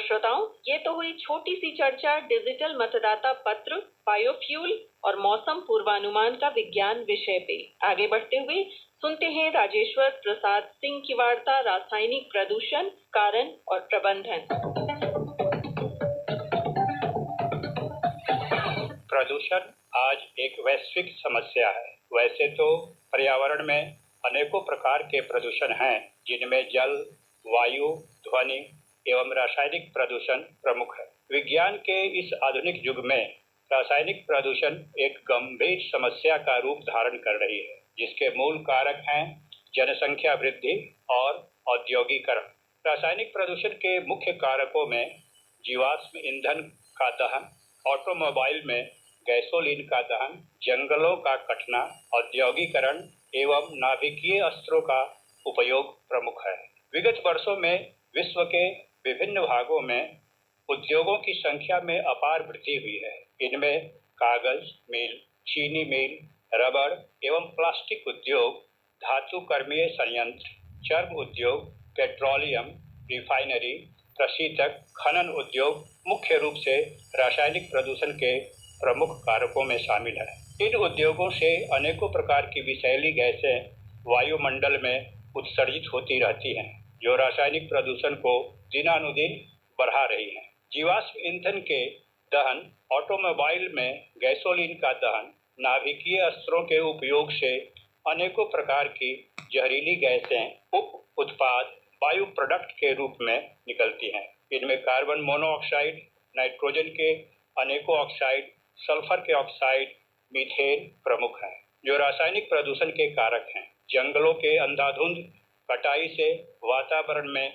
श्रोताओं, ये तो हुई छोटी सी चर्चा डिजिटल मतदाता पत्र, बायोफ्यूल और मौसम पूर्वानुमान का विज्ञान विषय पे। आगे बढ़ते हुए सुनते हैं राजेश्वर प्रसाद सिंह की वार्ता रासायनिक प्रदूषण, कारण और प्रबंधन। प्रदूषण आज एक वैश्विक समस्या है। वैसे तो पर्यावरण में अनेकों प्रकार के प्रदूषण हैं, जिनमें जल, वायु, ध्वनि एवं रासायनिक प्रदूषण प्रमुख है। विज्ञान के इस आधुनिक युग में रासायनिक प्रदूषण एक गंभीर समस्या का रूप धारण कर रही है, जिसके मूल कारक हैं जनसंख्या वृद्धि और औद्योगिकरण। रासायनिक प्रदूषण के मुख्य कारकों में जीवाश्म ईंधन का दहन, ऑटोमोबाइल में गैसोलीन का दहन, जंगलों का कटना, औद्योगिकरण एवं नाभिकीय अस्त्रों का उपयोग प्रमुख है। विगत वर्षों में विश्व के विभिन्न भागों में उद्योगों की संख्या में अपार वृद्धि हुई है। इनमें कागज मिल, चीनी मिल, रबड़ एवं प्लास्टिक उद्योग, धातु कर्मीय संयंत्र, चर्म उद्योग, पेट्रोलियम, रिफाइनरी, प्रशीतक, खनन उद्योग मुख्य रूप से रासायनिक प्रदूषण के प्रमुख कारकों में शामिल है। इन उद्योगों से अनेकों प्रकार की विषैली गैसें वायुमंडल में उत्सर्जित होती रहती हैं, जो रासायनिक प्रदूषण को दिनानुदिन बढ़ा रही हैं। जीवाश्म ईंधन के दहन, ऑटोमोबाइल में गैसोलीन का दहन, नाभिकीय अस्त्रों के उपयोग से अनेकों प्रकार की जहरीली गैसें उप उत्पाद वायु प्रोडक्ट के रूप में निकलती हैं। इनमें कार्बन मोनोऑक्साइड, नाइट्रोजन के अनेकों ऑक्साइड, सल्फर के ऑक्साइड, मीथेन प्रमुख हैं, जो रासायनिक प्रदूषण के कारक हैं। जंगलों के अंधाधुंध कटाई से वातावरण में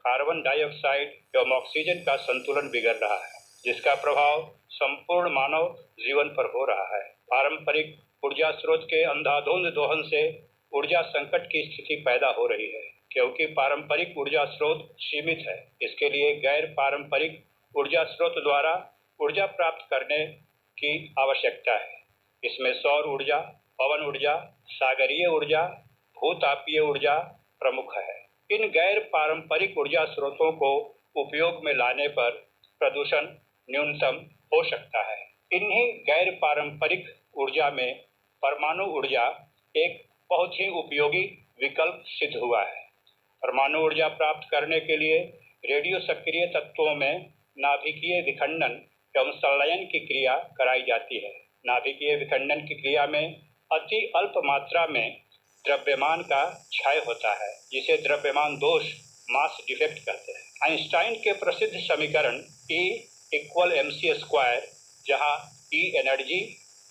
कार्बन डाइऑक्साइड एवं ऑक्सीजन का संतुलन बिगड़ रहा है, जिसका प्रभाव संपूर्ण मानव जीवन पर हो रहा है। पारंपरिक ऊर्जा स्रोत के अंधाधुंध दोहन से ऊर्जा संकट की स्थिति पैदा हो रही है, क्योंकि पारंपरिक ऊर्जा स्रोत सीमित है। इसके लिए गैर पारंपरिक ऊर्जा स्रोत द्वारा ऊर्जा प्राप्त करने की आवश्यकता है। इसमें सौर ऊर्जा, पवन ऊर्जा, सागरीय ऊर्जा, भूतापीय ऊर्जा प्रमुख है। इन गैर पारंपरिक ऊर्जा स्रोतों को उपयोग में लाने पर प्रदूषण न्यूनतम हो सकता है। इन्हीं गैर पारंपरिक ऊर्जा में परमाणु ऊर्जा एक बहुत ही उपयोगी विकल्प सिद्ध हुआ है। परमाणु ऊर्जा प्राप्त करने के लिए रेडियो सक्रिय तत्वों में नाभिकीय विखंडन एवं संलयन की क्रिया कराई जाती है। नाभिकीय विखंडन की क्रिया में अति अल्प मात्रा में द्रव्यमान का क्षय होता है, जिसे द्रव्यमान दोष मास डिफेक्ट कहते हैं। आइंस्टाइन के प्रसिद्ध समीकरण E = mc², जहां E energy,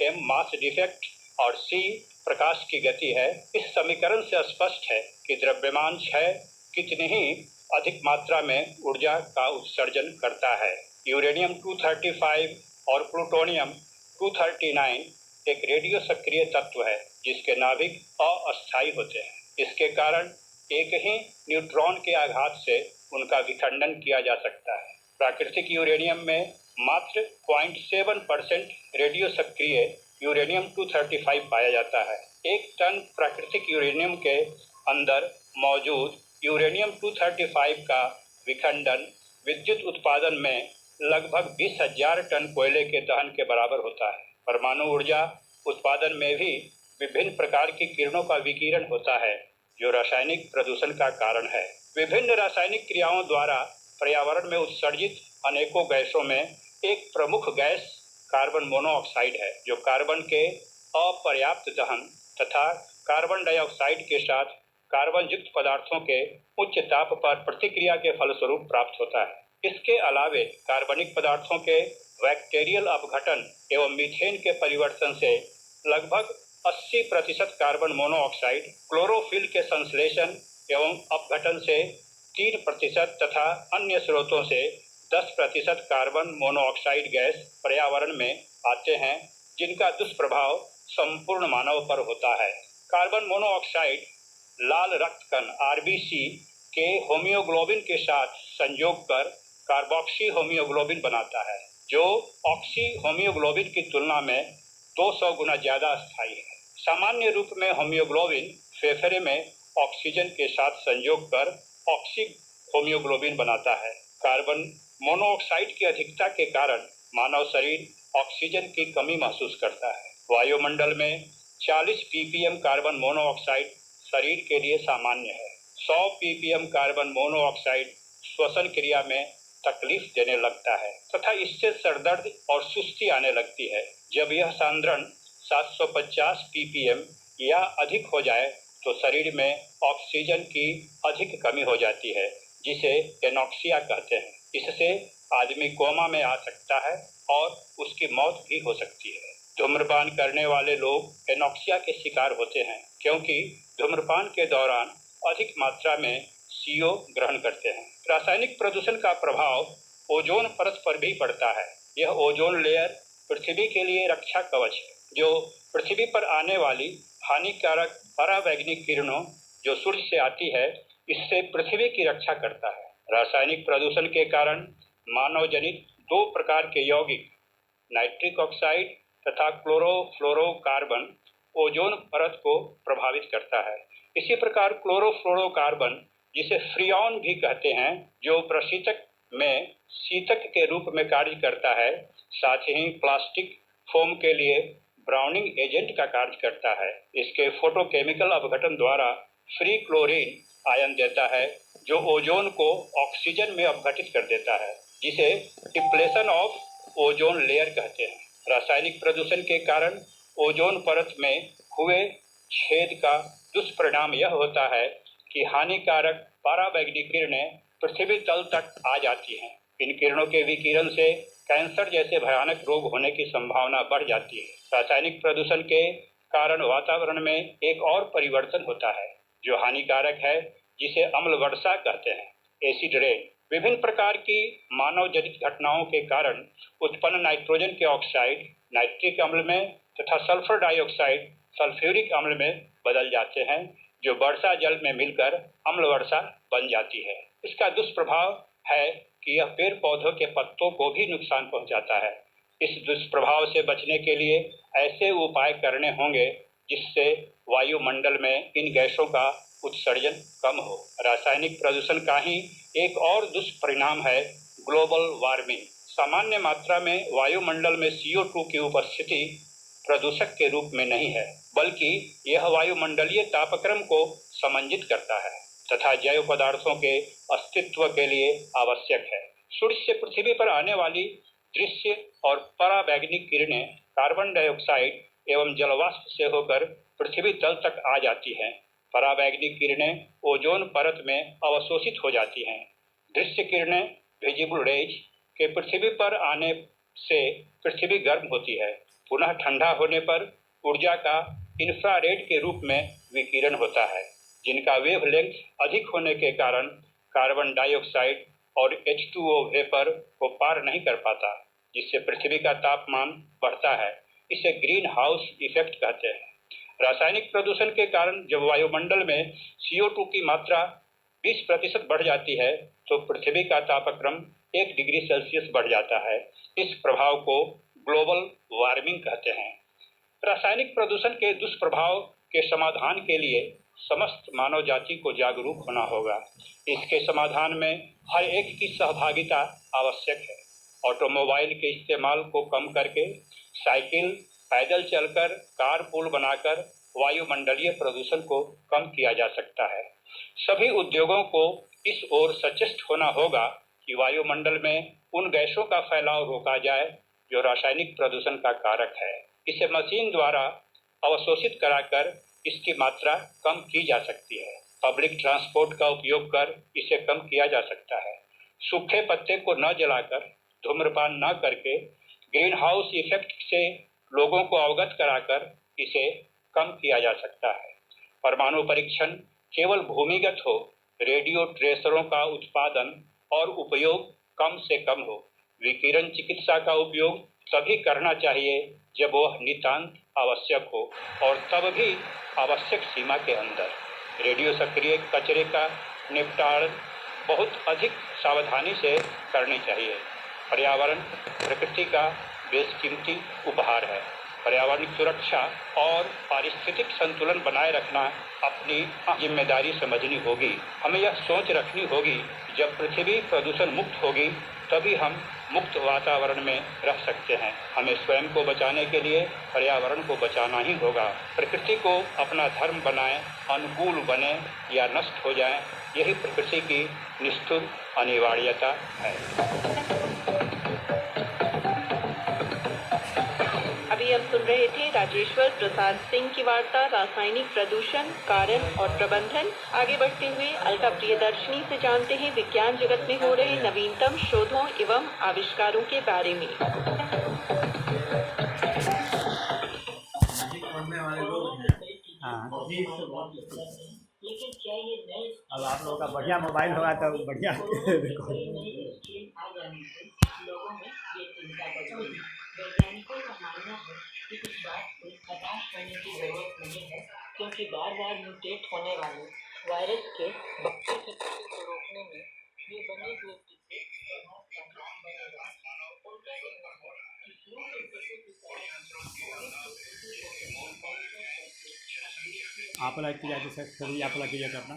m mass defect और c प्रकाश की गति है, इस समीकरण से स्पष्ट है कि द्रव्यमान क्षय कितनी ही अधिक मात्रा में ऊर्जा का उत्सर्जन करता है। यूरेनियम 235 और प्लूटोनियम 239 एक रेडियो सक्रिय तत्व है, जिसके नाभिक अस्थायी होते हैं। इसके कारण एक ही न्यूट्रॉन के आघात से उनका विखंडन किया जा सकता है। प्राकृतिक यूरेनियम में मात्र 0.7% रेडियो सक्रिय यूरेनियम 235 पाया जाता है। 1 टन प्राकृतिक यूरेनियम के अंदर मौजूद यूरेनियम 235 का विखंडन विद्युत उत्पादन में लगभग 20,000 टन कोयले के दहन के बराबर होता है। परमाणु ऊर्जा उत्पादन में भी विभिन्न प्रकार की किरणों का विकिरण होता है, जो रासायनिक प्रदूषण का कारण है। विभिन्न रासायनिक क्रियाओं द्वारा पर्यावरण में उत्सर्जित अनेकों गैसों में एक प्रमुख गैस कार्बन मोनोऑक्साइड है, जो कार्बन के अपर्याप्त दहन तथा कार्बन डाइऑक्साइड के साथ कार्बन युक्त पदार्थों के उच्च ताप पर प्रतिक्रिया के फलस्वरूप प्राप्त होता है। इसके अलावे कार्बनिक पदार्थों के बैक्टीरियल अपघटन एवं मीथेन के परिवर्तन से लगभग 80% कार्बन मोनोऑक्साइड, क्लोरोफिल के संश्लेषण एवं अपघटन से 3% तथा अन्य स्रोतों से 10% कार्बन मोनोऑक्साइड गैस पर्यावरण में आते हैं, जिनका दुष्प्रभाव संपूर्ण मानव पर होता है। कार्बन मोनोऑक्साइड लाल रक्त कण RBC के होमियोग्लोबिन के साथ संयोग कर कार्बोक्सी होमियोग्लोबिन बनाता है, जो ऑक्सी होमियोग्लोबिन की तुलना में 200 गुना ज्यादा स्थायी है। सामान्य रूप में होमियोग्लोबिन फेफड़े में ऑक्सीजन के साथ संयोग कर ऑक्सी होमियोग्लोबिन बनाता है। कार्बन मोनोऑक्साइड की अधिकता के कारण मानव शरीर ऑक्सीजन की कमी महसूस करता है। वायुमंडल में 40 ppm कार्बन मोनोऑक्साइड शरीर के लिए सामान्य है। 100 ppm कार्बन मोनोऑक्साइड श्वसन क्रिया में तकलीफ देने लगता है तथा इससे सरदर्द और सुस्ती आने लगती है। जब यह सांद्रण 750 ppm या अधिक हो जाए तो शरीर में ऑक्सीजन की अधिक कमी हो जाती है, जिसे एनॉक्सिया कहते हैं। इससे आदमी कोमा में आ सकता है और उसकी मौत भी हो सकती है। धूम्रपान करने वाले लोग एनॉक्सिया के शिकार होते हैं क्योंकि धूम्रपान के दौरान अधिक मात्रा में CO ग्रहण करते हैं। रासायनिक प्रदूषण का प्रभाव ओजोन परत पर भी पड़ता है। यह ओजोन लेयर पृथ्वी के लिए रक्षा कवच है, जो पृथ्वी पर आने वाली हानिकारक परावैंगनिक किरणों जो सूर्य से आती है, इससे पृथ्वी की रक्षा करता है। रासायनिक प्रदूषण के कारण मानव जनित 2 प्रकार के यौगिक नाइट्रिक ऑक्साइड तथा क्लोरोफ्लोरोकार्बन ओजोन परत को प्रभावित करता है। इसी प्रकार क्लोरोफ्लोरोकार्बन, जिसे फ्रियॉन भी कहते हैं, जो प्रशीतक में शीतक के रूप में कार्य करता है, साथ ही प्लास्टिक फोम के लिए ब्राउनिंग एजेंट का कार्य करता है। इसके फोटोकेमिकल अपघटन द्वारा फ्री क्लोरीन आयन देता है, जो ओजोन को ऑक्सीजन में अपघटित कर देता है, जिसे डिप्लेशन ऑफ ओजोन लेयर कहते हैं। रासायनिक प्रदूषण के कारण ओजोन परत में हुए छेद का दुष्परिणाम यह होता है कि हानिकारक परावैंगनिक किरणें पृथ्वी तल तक आ जाती हैं। इन किरणों के विकिरण से कैंसर जैसे भयानक रोग होने की संभावना बढ़ जाती है। रासायनिक प्रदूषण के कारण वातावरण में एक और परिवर्तन होता है जो हानिकारक है, जिसे अम्ल वर्षा कहते हैं, एसिड रेन। विभिन्न प्रकार की मानव जनित घटनाओं के कारण उत्पन्न नाइट्रोजन के ऑक्साइड नाइट्रिक अम्ल में तथा सल्फर डाइऑक्साइड सल्फ्यूरिक अम्ल में बदल जाते हैं, जो वर्षा जल में मिलकर अम्ल वर्षा बन जाती है। इसका दुष्प्रभाव है कि यह पेड़ पौधों के पत्तों को भी नुकसान पहुंचाता है। इस दुष्प्रभाव से बचने के लिए ऐसे उपाय करने होंगे जिससे वायुमंडल में इन गैसों का उत्सर्जन कम हो। रासायनिक प्रदूषण का ही एक और दुष्परिणाम है ग्लोबल वार्मिंग। सामान्य मात्रा में वायुमंडल में CO2 की उपस्थिति प्रदूषक के रूप में नहीं है, बल्कि यह वायुमंडलीय तापक्रम को समंजित करता है तथा जैव पदार्थों के अस्तित्व के लिए आवश्यक है। सूर्य से पृथ्वी पर आने वाली दृश्य और परावैंगनिक किरणें कार्बन डाइऑक्साइड एवं जलवाष्प से होकर पृथ्वी तल तक आ जाती हैं। परावैंगनिक किरणें ओजोन परत में अवशोषित हो जाती हैं। दृश्य किरणें विजिबल रेज के पृथ्वी पर आने से पृथ्वी गर्म होती है। पुनः ठंडा होने पर ऊर्जा का इंफ्रारेड के रूप में विकिरण होता है, जिनका वेवलेंथ अधिक होने के कारण कार्बन डाइऑक्साइड और H2O वेपर को पार नहीं कर पाता, जिससे पृथ्वी का तापमान बढ़ता है। इसे ग्रीन हाउस इफेक्ट कहते हैं। रासायनिक प्रदूषण के कारण जब वायुमंडल में CO2 की मात्रा 20% बढ़ जाती है तो पृथ्वी का तापक्रम 1 डिग्री सेल्सियस बढ़ जाता है। इस प्रभाव को ग्लोबल वार्मिंग कहते हैं। रासायनिक प्रदूषण के दुष्प्रभाव के समाधान के लिए समस्त मानव जाति को जागरूक होना होगा। इसके समाधान में हर एक की सहभागिता आवश्यक है। ऑटोमोबाइल के इस्तेमाल को कम करके साइकिल, पैदल चलकर, कार पूल बनाकर वायुमंडलीय प्रदूषण को कम किया जा सकता है। सभी उद्योगों को इस ओर सचेत होना होगा कि वायुमंडल में उन गैसों का फैलाव रोका जाए जो रासायनिक प्रदूषण का कारक है। इसे मशीन द्वारा अवशोषित कराकर इसकी मात्रा कम की जा सकती है। पब्लिक ट्रांसपोर्ट का उपयोग कर इसे कम किया जा सकता है। सूखे पत्ते को न जलाकर, धूम्रपान न करके, ग्रीन हाउस इफेक्ट से लोगों को अवगत कराकर इसे कम किया जा सकता है। परमाणु परीक्षण केवल भूमिगत हो, रेडियो ट्रेसरों का उत्पादन और उपयोग कम से कम हो। विकिरण चिकित्सा का उपयोग तभी करना चाहिए जब वह नितांत आवश्यक हो और तब भी आवश्यक सीमा के अंदर। रेडियो सक्रिय कचरे का निपटान बहुत अधिक सावधानी से करनी चाहिए। पर्यावरण प्रकृति का बेशकीमती उपहार है। पर्यावरण की सुरक्षा और पारिस्थितिक संतुलन बनाए रखना अपनी जिम्मेदारी समझनी होगी। हमें यह सोच रखनी होगी, जब पृथ्वी प्रदूषण मुक्त होगी तभी हम मुक्त वातावरण में रह सकते हैं। हमें स्वयं को बचाने के लिए पर्यावरण को बचाना ही होगा। प्रकृति को अपना धर्म बनाएं, अनुकूल बने या नष्ट हो जाएं, यही प्रकृति की निष्ठुर अनिवार्यता है। अभी हम सुन रहे थे राजेश्वर प्रसाद सिंह की वार्ता रासायनिक प्रदूषण, कारण और प्रबंधन। आगे बढ़ते हुए अलका प्रियदर्शनी से जानते हैं विज्ञान जगत में हो रहे नवीनतम शोधों एवं आविष्कारों के बारे में। हाँ, लेकिन क्या ये नए अब आप लोगों का बढ़िया मोबाइल होगा तो बढ़िया देखो। लोगों में ये चिंता बढ़ी। वैज्ञानिकों का मानना है कि इस बात से हताश होने की जरूरत नहीं है, क्योंकि बार बार म्यूटेट होने वाले वायरस के बढ़ते खतरे को रोकने में ये बने हुए टीके प्रभावशाली बनेगा। उनका कहना है कि फ्लू के टीके की तरह आपला किया सर आपला किया करना